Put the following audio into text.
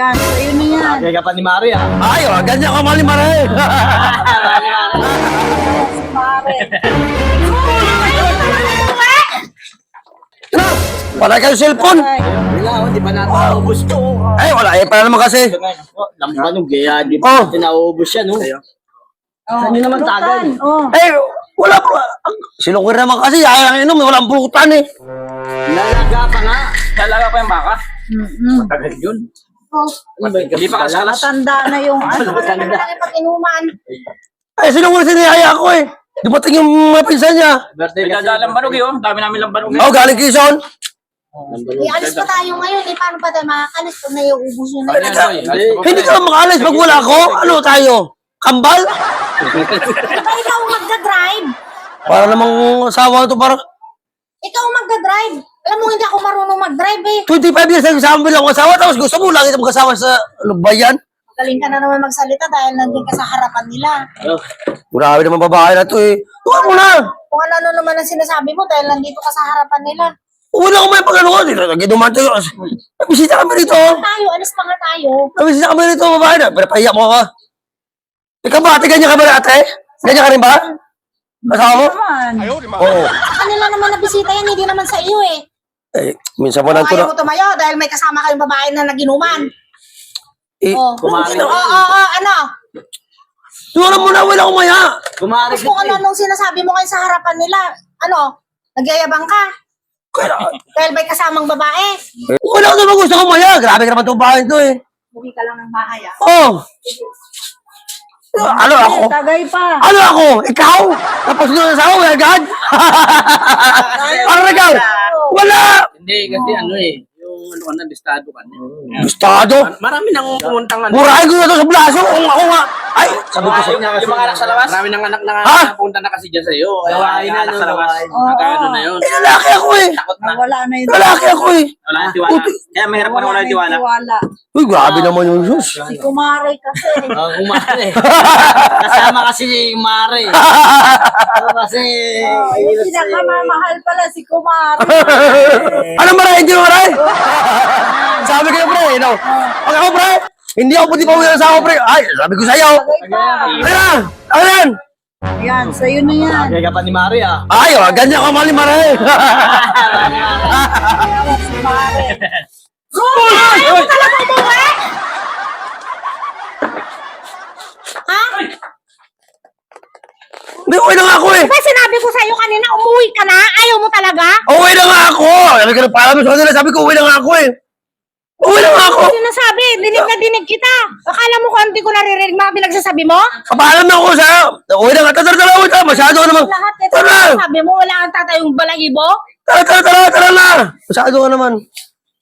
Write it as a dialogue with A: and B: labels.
A: Yan, sa'yo na yan.
B: Kaya ka pa ni Mari ah.
C: Ay, ganyan ka mali Mari.
A: Si Mare.
C: Wala kayong cellphone.
B: Wala, di ba natapos to?
C: Ay, wala. Eh, para naman kasi.
B: Lamban yung gaya, di
C: Oh.
B: ba? Tinaubos yan, no? Saan yun naman tagay?
A: Oh.
C: Eh, wala po. Sinukir naman kasi. Ayaw lang inom. Walang pulutan eh.
B: Lalaga pa nga.
D: Talaga pa yung baka?
B: Tagal yun.
A: Oh.
D: Hindi pa kasalas.
A: Matanda na yung ano.
B: Matanda.
A: Pag-inuman.
C: Ay, sinukir si Nihaya ko eh. Dumating yung mga pinsan niya.
B: Birthday
D: May
B: kasi.
D: dadalang banog yun. Dami namin lang banog.
C: Oh, galing Quezon.
E: Alis pa tayo ngayon eh. Paano pa tayo makakalis pag naiubos nyo na yun?
C: Hindi ka makaalis pag wala ko. Ano tayo? Kambal?
E: Diba ikaw ang magdadrive?
C: Para namang asawa to parang
E: Ikaw ang magdadrive. Alam mo, hindi ako marunong mag-drive eh.
C: 25 years na kasama bilang asawa tapos gusto mo lagi itong kasama sa ano ba yan?
E: Magaling ka na naman magsalita dahil nandun ka sa harapan nila.
C: Grabe naman babae na to eh. Tuwa mo na!
E: Kung ano naman ang sinasabi mo dahil nandito ka sa harapan nila.
C: Wala ko may pag-ano ko. Lagi dumaan tayo. Nabisita kami rito.
E: Tayo, alis pa nga tayo.
C: Nabisita kami rito babae na. Pinapahiya mo ka. Ikaw ba ate? Ganyan ka ba ate? Ganyan ka rin ba? Asawa mo?
A: Naman.
C: Oo.
E: Sa kanila naman nabisita yan, hindi naman sa iyo eh.
C: Eh, minsan mo lang
E: Kung
C: ito
E: ayaw
C: na.
E: mo tumayo dahil may kasama kayong babae na naginuman.
C: Eh,
E: Oh,
B: kumari.
E: ano?
C: tuwa mo na wala akong maya.
B: Kumari
E: Kung ano nung sinasabi mo kayo sa harapan nila, ano? Nagyayabang ka
C: Kaya,
E: dahil may kasamang babae.
C: wala ko naman gusto kong maya. Grabe ka naman itong bahay ito eh.
E: Buwi ka lang ng bahay ah.
C: Oh. Ano ako?
A: Tagay pa.
C: Ano ako? Ikaw? Tapos doon sa ako, agad? Ano ikaw? Wala!
D: Hindi, kasi ano eh. Yung ano ka na, listado ka na.
C: Gustado?
D: Marami nang pumuntang ano.
C: Murahin ko na ito sa blaso. Kung ako nga. Ay, sabi ko sa...
D: Yung mga anak sa labas? Marami nang anak na
C: Ha?
D: punta na kasi dyan sa iyo.
B: Gawain na,
D: anak
B: no,
D: sa labas.
B: gawain.
D: Nagkano na yun.
C: Eh, lalaki ako eh.
D: Takot na.
A: Wala na yun.
C: Lalaki ako eh.
D: Wala nang tiwala. Kaya mahirap pa na wala yung tiwala.
A: Tiwala.
C: Uy, grabe naman yung Diyos.
A: Si Kumare kasi.
B: Kumari. Kasama kasi yung Mari. Ano kasi...
A: Yung pinakamamahal pala si Kumare.
C: Ano maray? Hindi mo maray? Sabi ko yung pre, no? Pag ako pre, hindi ako puti pa uwi sa ako pre. Ay, sabi ko sa'yo.
A: Tagay pa.
C: Ayan! Ayan!
A: Yan, sa'yo na yan.
B: Kaya ka pa ni Mari ah.
C: Ay, ganyan ka mali maray.
A: Si Mare.
E: Ayaw mo talaga umuwi? Ha?
C: Hindi, uwi na nga ako eh.
E: Diba sinabi ko sa'yo kanina, umuwi ka na? Ayaw mo talaga?
C: Uwi na nga ako. Sabi ko na pala mo sa kanila, sabi ko uwi na nga ako eh. Uwi na nga ako.
E: Sinasabi, dinig na dinig kita. Akala mo kung hindi ko naririnig mga pinagsasabi mo?
C: Papaalam na ako sa'yo. Uwi na nga. Tara, uwi na. Masyado ka naman.
E: Lahat ito
C: Tara!
E: sabi mo, wala kang tatayong balahibo?
C: Tara na. Masyado ka naman.